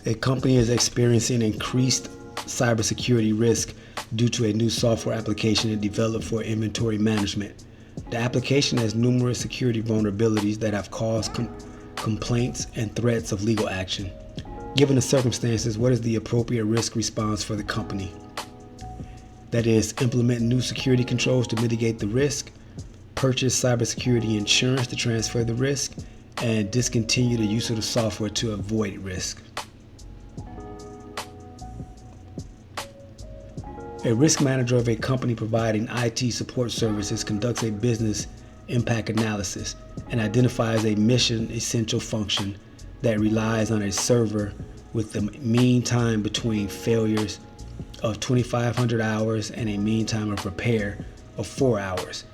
A company is experiencing increased cybersecurity risk due to a new software application it developed for inventory management. The application has numerous security vulnerabilities that have caused complaints and threats of legal action. Given the circumstances, what is the appropriate risk response for the company? That is, implement new security controls to mitigate the risk, purchase cybersecurity insurance to transfer the risk, and discontinue the use of the software to avoid risk. A risk manager of a company providing IT support services conducts a business impact analysis and identifies a mission essential function that relies on a server with the mean time between failures of 2,500 hours and a mean time of repair of 4 hours.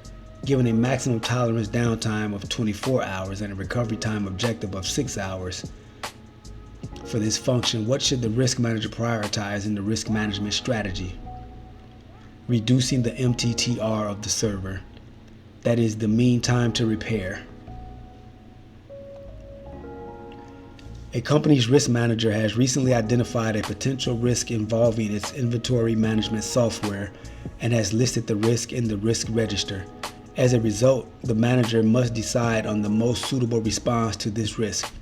Given a maximum tolerance downtime of 24 hours and a recovery time objective of 6 hours for this function, what should the risk manager prioritize in the risk management strategy? Reducing the MTTR of the server, that is the mean time to repair. A company's risk manager has recently identified a potential risk involving its inventory management software and has listed the risk in the risk register. As a result, the manager must decide on the most suitable response to this risk.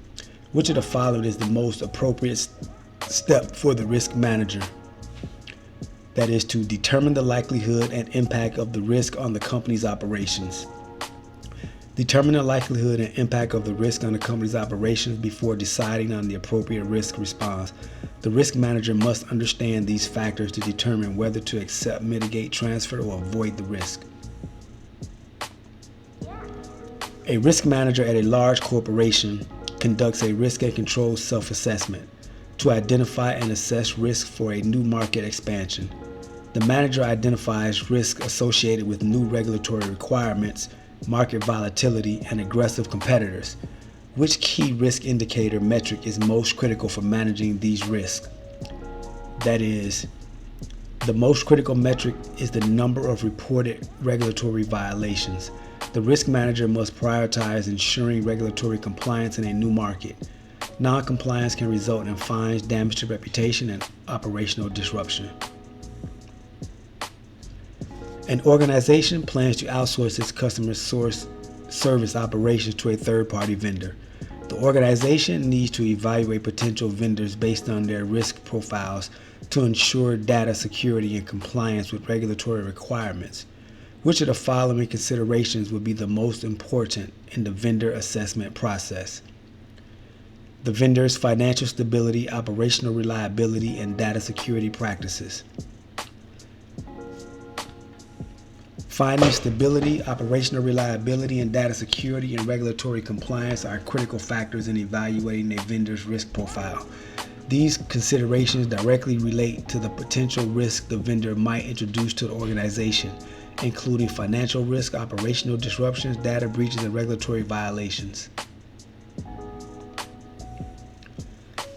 Which of the following is the most appropriate step for the risk manager? That is to determine the likelihood and impact of the risk on the company's operations. Determine the likelihood and impact of the risk on the company's operations before deciding on the appropriate risk response. The risk manager must understand these factors to determine whether to accept, mitigate, transfer, or avoid the risk. A risk manager at a large corporation conducts a risk and control self-assessment to identify and assess risk for a new market expansion. The manager identifies risk associated with new regulatory requirements, market volatility, and aggressive competitors. Which key risk indicator metric is most critical for managing these risks? That is, the most critical metric is the number of reported regulatory violations. The risk manager must prioritize ensuring regulatory compliance in a new market. Non-compliance can result in fines, damage to reputation, and operational disruption. An organization plans to outsource its customer service operations to a third-party vendor. The organization needs to evaluate potential vendors based on their risk profiles to ensure data security and compliance with regulatory requirements. Which of the following considerations would be the most important in the vendor assessment process? The vendor's financial stability, operational reliability, and data security practices. Finding stability, operational reliability, and data security and regulatory compliance are critical factors in evaluating a vendor's risk profile. These considerations directly relate to the potential risk the vendor might introduce to the organization, including financial risk, operational disruptions, data breaches, and regulatory violations.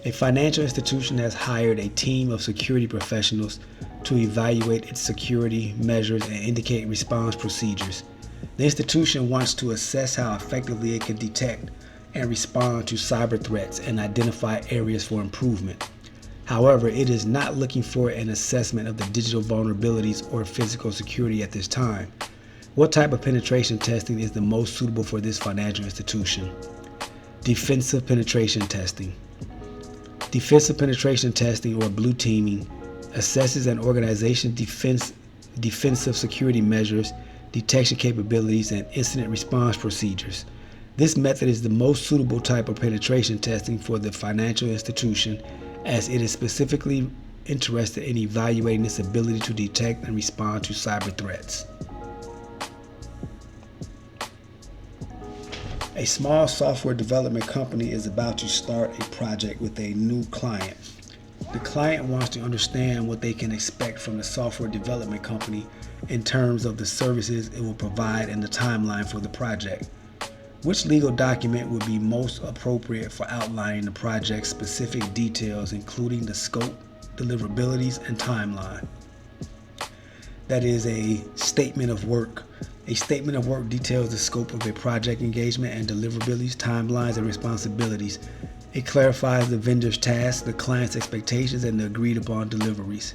A financial institution has hired a team of security professionals to evaluate its security measures and indicate response procedures. The institution wants to assess how effectively it can detect and respond to cyber threats and identify areas for improvement. However, it is not looking for an assessment of the digital vulnerabilities or physical security at this time. What type of penetration testing is the most suitable for this financial institution? Defensive penetration testing. Defensive penetration testing, or blue teaming, assesses an organization's defensive security measures, detection capabilities, and incident response procedures. This method is the most suitable type of penetration testing for the financial institution, as it is specifically interested in evaluating its ability to detect and respond to cyber threats. A small software development company is about to start a project with a new client. The client wants to understand what they can expect from the software development company in terms of the services it will provide and the timeline for the project. Which legal document would be most appropriate for outlining the project's specific details, including the scope, deliverables, and timeline? That is a statement of work. A statement of work details the scope of a project engagement and deliverables, timelines, and responsibilities, It clarifies the vendor's tasks, the client's expectations, and the agreed upon deliveries.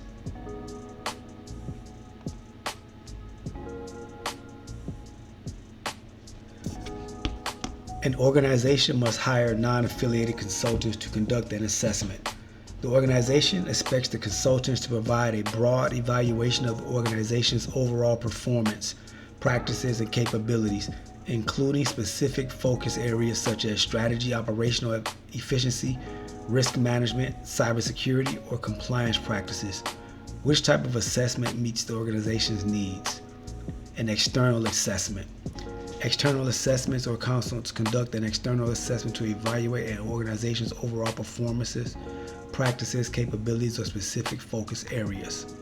An organization must hire non-affiliated consultants to conduct an assessment. The organization expects the consultants to provide a broad evaluation of the organization's overall performance, practices, and capabilities, including specific focus areas such as strategy, operational efficiency, risk management, cybersecurity, or compliance practices. Which type of assessment meets the organization's needs? An external assessment. External assessments or consultants conduct an external assessment to evaluate an organization's overall performances, practices, capabilities, or specific focus areas.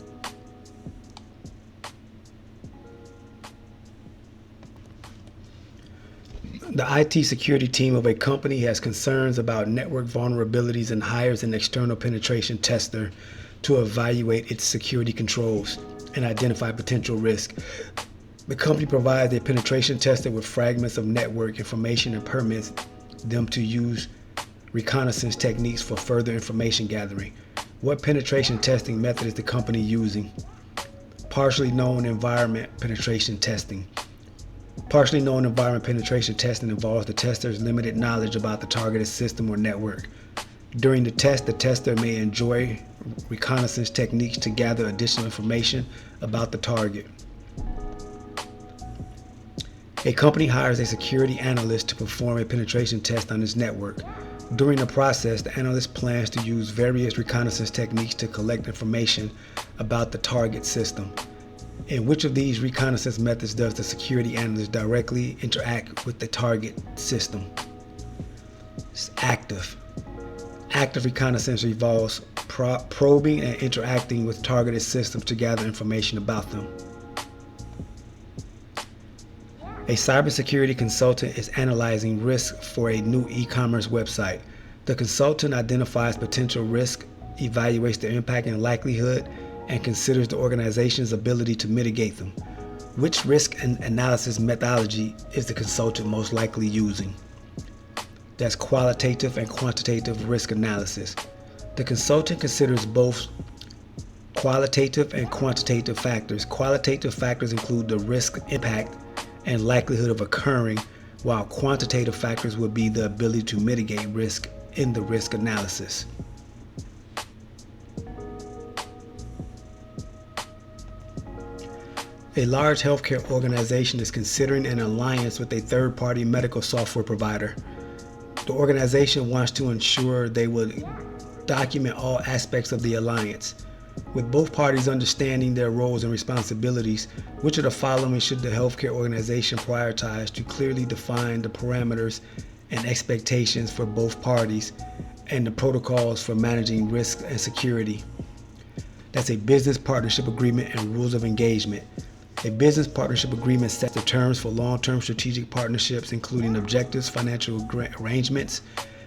The IT security team of a company has concerns about network vulnerabilities and hires an external penetration tester to evaluate its security controls and identify potential risk. The company provides a penetration tester with fragments of network information and permits them to use reconnaissance techniques for further information gathering. What penetration testing method is the company using? Partially known environment penetration testing. Partially known environment penetration testing involves the tester's limited knowledge about the targeted system or network. During the test, the tester may employ reconnaissance techniques to gather additional information about the target. A company hires a security analyst to perform a penetration test on its network. During the process, the analyst plans to use various reconnaissance techniques to collect information about the target system. In which of these reconnaissance methods does the security analyst directly interact with the target system? It's active. Active reconnaissance involves probing and interacting with targeted systems to gather information about them. A cybersecurity consultant is analyzing risk for a new e-commerce website. The consultant identifies potential risk, evaluates their impact and likelihood, and considers the organization's ability to mitigate them. Which risk and analysis methodology is the consultant most likely using? That's qualitative and quantitative risk analysis. The consultant considers both qualitative and quantitative factors. Qualitative factors include the risk impact and likelihood of occurring, while quantitative factors would be the ability to mitigate risk in the risk analysis. A large healthcare organization is considering an alliance with a third-party medical software provider. The organization wants to ensure they will document all aspects of the alliance. With both parties understanding their roles and responsibilities, which of the following should the healthcare organization prioritize to clearly define the parameters and expectations for both parties and the protocols for managing risk and security? That's a business partnership agreement and rules of engagement. A business partnership agreement sets the terms for long-term strategic partnerships, including objectives, financial arrangements,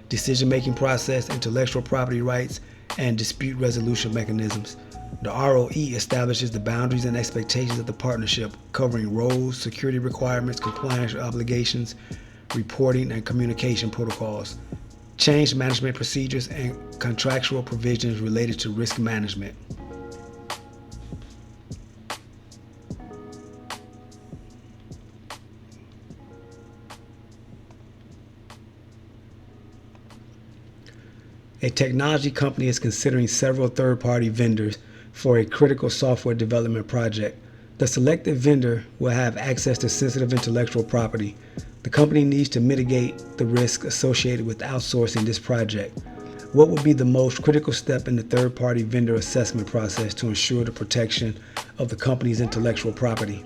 decision-making process, intellectual property rights, and dispute resolution mechanisms. The ROE establishes the boundaries and expectations of the partnership, covering roles, security requirements, compliance obligations, reporting, and communication protocols, change management procedures, and contractual provisions related to risk management. A technology company is considering several third-party vendors for a critical software development project. The selected vendor will have access to sensitive intellectual property. The company needs to mitigate the risk associated with outsourcing this project. What will be the most critical step in the third-party vendor assessment process to ensure the protection of the company's intellectual property?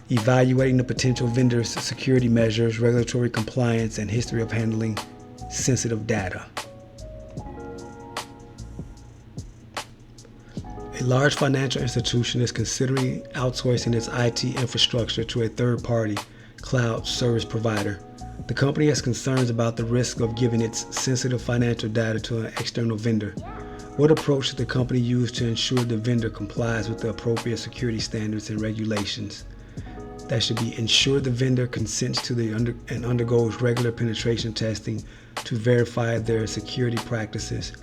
Evaluating the potential vendor's security measures, regulatory compliance, and history of handling sensitive data. A large financial institution is considering outsourcing its IT infrastructure to a third-party cloud service provider. The company has concerns about the risk of giving its sensitive financial data to an external vendor. What approach should the company use to ensure the vendor complies with the appropriate security standards and regulations? That should be ensure the vendor consents to and undergoes regular penetration testing to verify their security practices.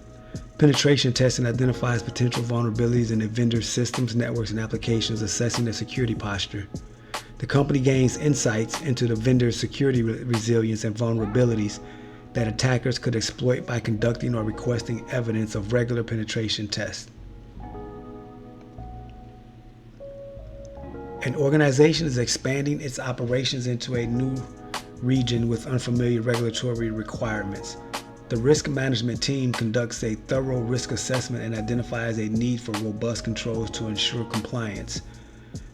Penetration testing identifies potential vulnerabilities in a vendor's systems, networks, and applications, assessing their security posture. The company gains insights into the vendor's security resilience and vulnerabilities that attackers could exploit by conducting or requesting evidence of regular penetration tests. An organization is expanding its operations into a new region with unfamiliar regulatory requirements. The risk management team conducts a thorough risk assessment and identifies a need for robust controls to ensure compliance.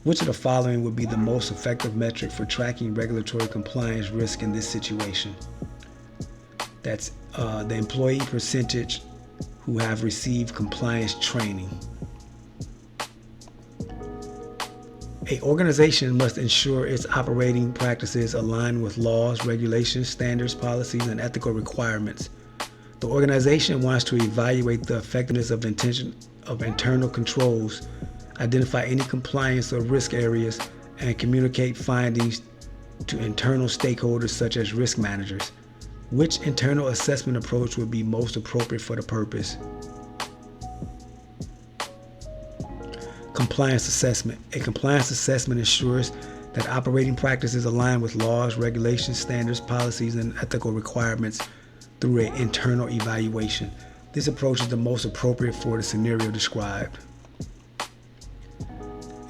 Which of the following would be the most effective metric for tracking regulatory compliance risk in this situation? That's the employee percentage who have received compliance training. An organization must ensure its operating practices align with laws, regulations, standards, policies, and ethical requirements. The organization wants to evaluate the effectiveness of internal controls, identify any compliance or risk areas, and communicate findings to internal stakeholders such as risk managers. Which internal assessment approach would be most appropriate for the purpose? Compliance assessment. A compliance assessment ensures that operating practices align with laws, regulations, standards, policies, and ethical requirements through an internal evaluation. This approach is the most appropriate for the scenario described.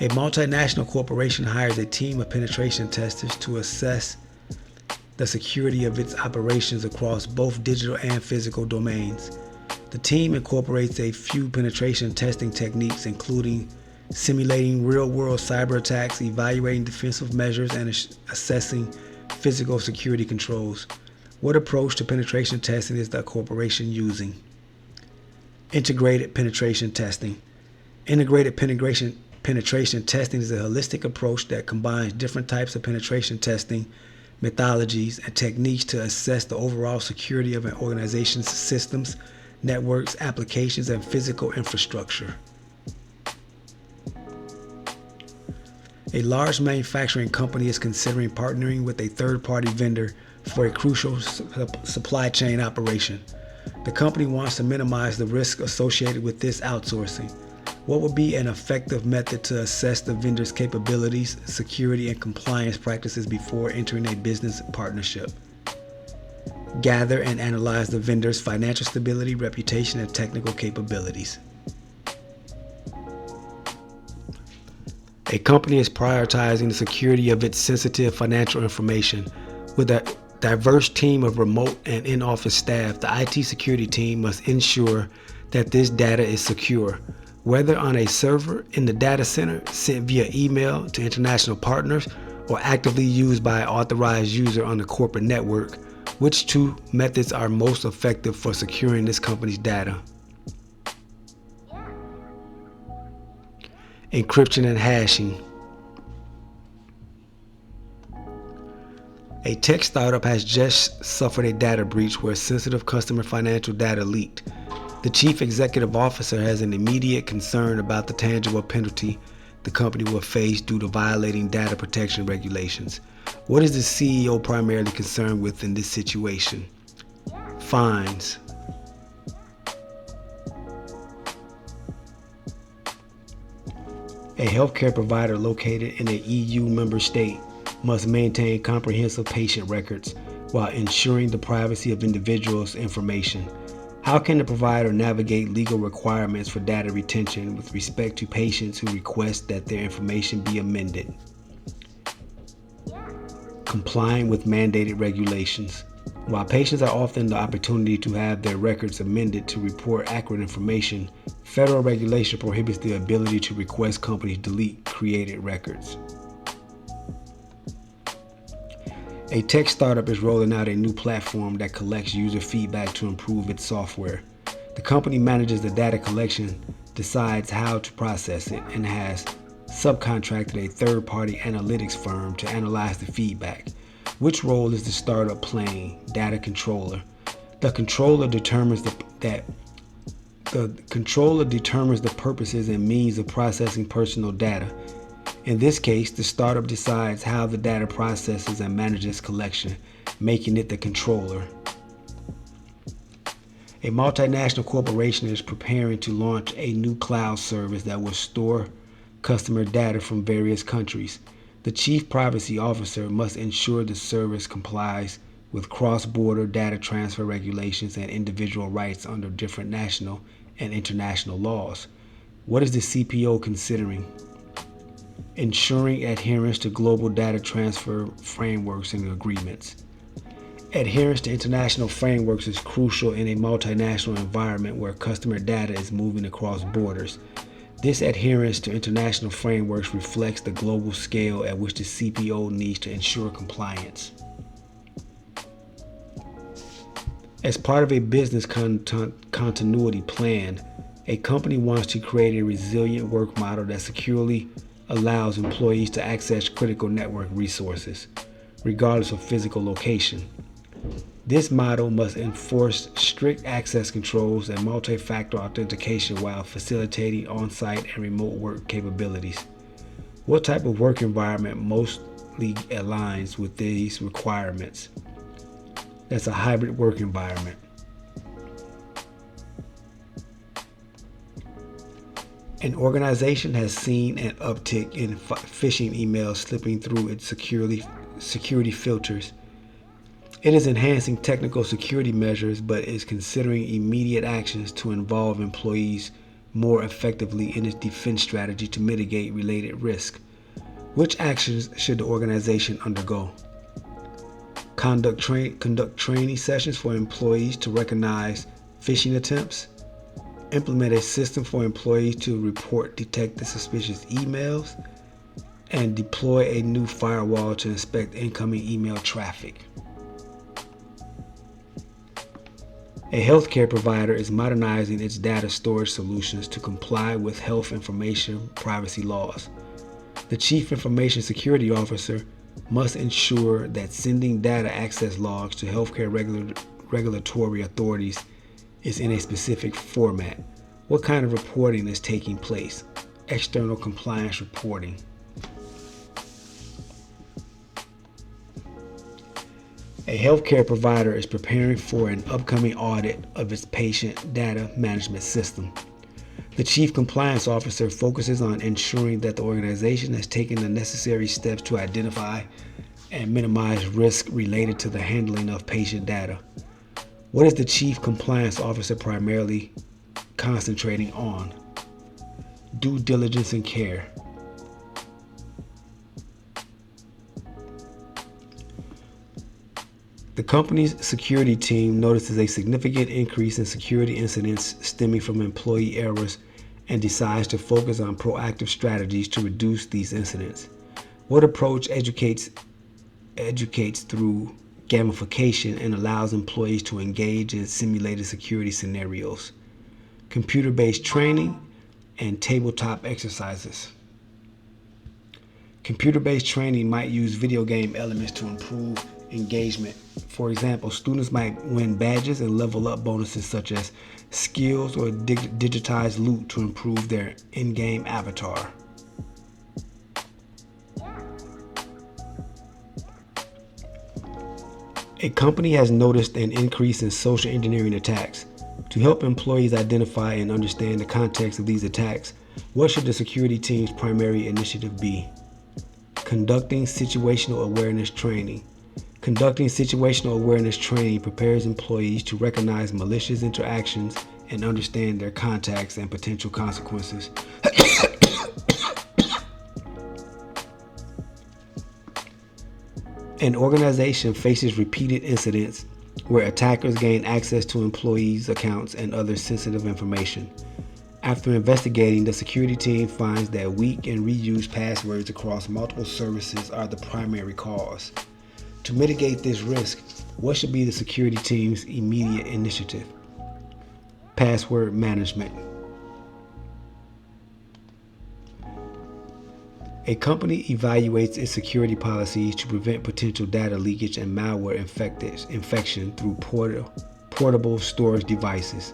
A multinational corporation hires a team of penetration testers to assess the security of its operations across both digital and physical domains. The team incorporates a few penetration testing techniques, including simulating real-world cyber attacks, evaluating defensive measures, and assessing physical security controls. What approach to penetration testing is the corporation using? Integrated penetration testing. Integrated penetration testing is a holistic approach that combines different types of penetration testing methodologies and techniques to assess the overall security of an organization's systems, networks, applications, and physical infrastructure. A large manufacturing company is considering partnering with a third-party vendor for a crucial supply chain operation. The company wants to minimize the risk associated with this outsourcing. What would be an effective method to assess the vendor's capabilities, security, and compliance practices before entering a business partnership? Gather and analyze the vendor's financial stability, reputation, and technical capabilities. A company is prioritizing the security of its sensitive financial information. With a diverse team of remote and in-office staff, the IT security team must ensure that this data is secure, whether on a server in the data center, sent via email to international partners, or actively used by an authorized user on the corporate network. Which two methods are most effective for securing this company's data? Encryption and hashing. A tech startup has just suffered a data breach where sensitive customer financial data leaked. The chief executive officer has an immediate concern about the tangible penalty the company will face due to violating data protection regulations. What is the CEO primarily concerned with in this situation? Fines. A healthcare provider located in an EU member state must maintain comprehensive patient records while ensuring the privacy of individuals' information. How can the provider navigate legal requirements for data retention with respect to patients who request that their information be amended? Complying with mandated regulations. While patients are often the opportunity to have their records amended to report accurate information, federal regulation prohibits the ability to request companies delete created records. A tech startup is rolling out a new platform that collects user feedback to improve its software. The company manages the data collection, decides how to process it, and has subcontracted a third-party analytics firm to analyze the feedback. Which role is the startup playing? Data controller. The controller determines the purposes and means of processing personal data. In this case, the startup decides how the data processes and manages collection, making it the controller. A multinational corporation is preparing to launch a new cloud service that will store customer data from various countries. The chief privacy officer must ensure the service complies with cross-border data transfer regulations and individual rights under different national and international laws. What is the CPO considering? Ensuring adherence to global data transfer frameworks and agreements. Adherence to international frameworks is crucial in a multinational environment where customer data is moving across borders. This adherence to international frameworks reflects the global scale at which the CPO needs to ensure compliance. As part of a business continuity plan, a company wants to create a resilient work model that securely allows employees to access critical network resources, regardless of physical location. This model must enforce strict access controls and multi-factor authentication while facilitating on-site and remote work capabilities. What type of work environment mostly aligns with these requirements? That's a hybrid work environment. An organization has seen an uptick in phishing emails slipping through its security filters. It is enhancing technical security measures, but is considering immediate actions to involve employees more effectively in its defense strategy to mitigate related risk. Which actions should the organization undergo? Conduct training sessions for employees to recognize phishing attempts. Implement a system for employees to report detected suspicious emails. And deploy a new firewall to inspect incoming email traffic. A healthcare provider is modernizing its data storage solutions to comply with health information privacy laws. The Chief Information Security Officer must ensure that sending data access logs to healthcare regulatory authorities is in a specific format. What kind of reporting is taking place? External compliance reporting. A healthcare provider is preparing for an upcoming audit of its patient data management system. The Chief Compliance Officer focuses on ensuring that the organization has taken the necessary steps to identify and minimize risk related to the handling of patient data. What is the Chief Compliance Officer primarily concentrating on? Due diligence and care. The company's security team notices a significant increase in security incidents stemming from employee errors and decides to focus on proactive strategies to reduce these incidents. What approach educates through gamification and allows employees to engage in simulated security scenarios? Computer-based training and tabletop exercises. Computer-based training might use video game elements to improve engagement. For example, students might win badges and level up bonuses such as skills or digitized loot to improve their in-game avatar. A company has noticed an increase in social engineering attacks. To help employees identify and understand the context of these attacks, what should the security team's primary initiative be? Conducting situational awareness training. Conducting situational awareness training prepares employees to recognize malicious interactions and understand their contacts and potential consequences. An organization faces repeated incidents where attackers gain access to employees' accounts and other sensitive information. After investigating, the security team finds that weak and reused passwords across multiple services are the primary cause. To mitigate this risk, what should be the security team's immediate initiative? Password management. A company evaluates its security policies to prevent potential data leakage and malware infection through portable storage devices.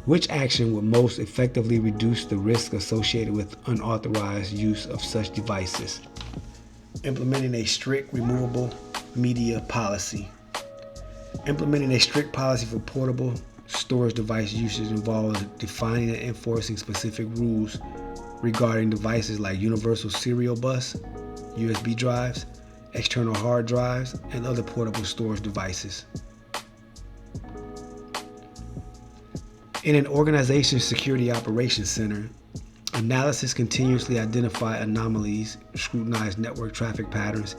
Which action would most effectively reduce the risk associated with unauthorized use of such devices? Implementing a strict removable media policy. Implementing a strict policy for portable storage device usage involves defining and enforcing specific rules regarding devices like universal serial bus, USB drives, external hard drives, and other portable storage devices. In an organization's security operations center, analysis continuously identify anomalies, scrutinize network traffic patterns,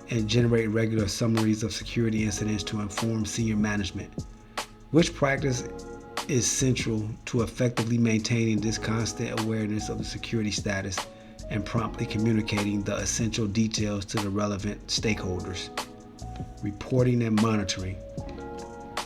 and generate regular summaries of security incidents to inform senior management, which practice is central to effectively maintaining this constant awareness of the security status and promptly communicating the essential details to the relevant stakeholders. Reporting and monitoring.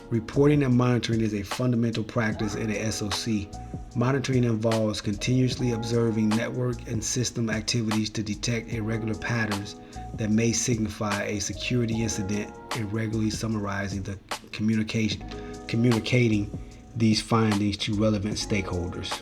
Reporting and monitoring is a fundamental practice in a SOC. Monitoring involves continuously observing network and system activities to detect irregular patterns that may signify a security incident and regularly summarizing the communicating these findings to relevant stakeholders.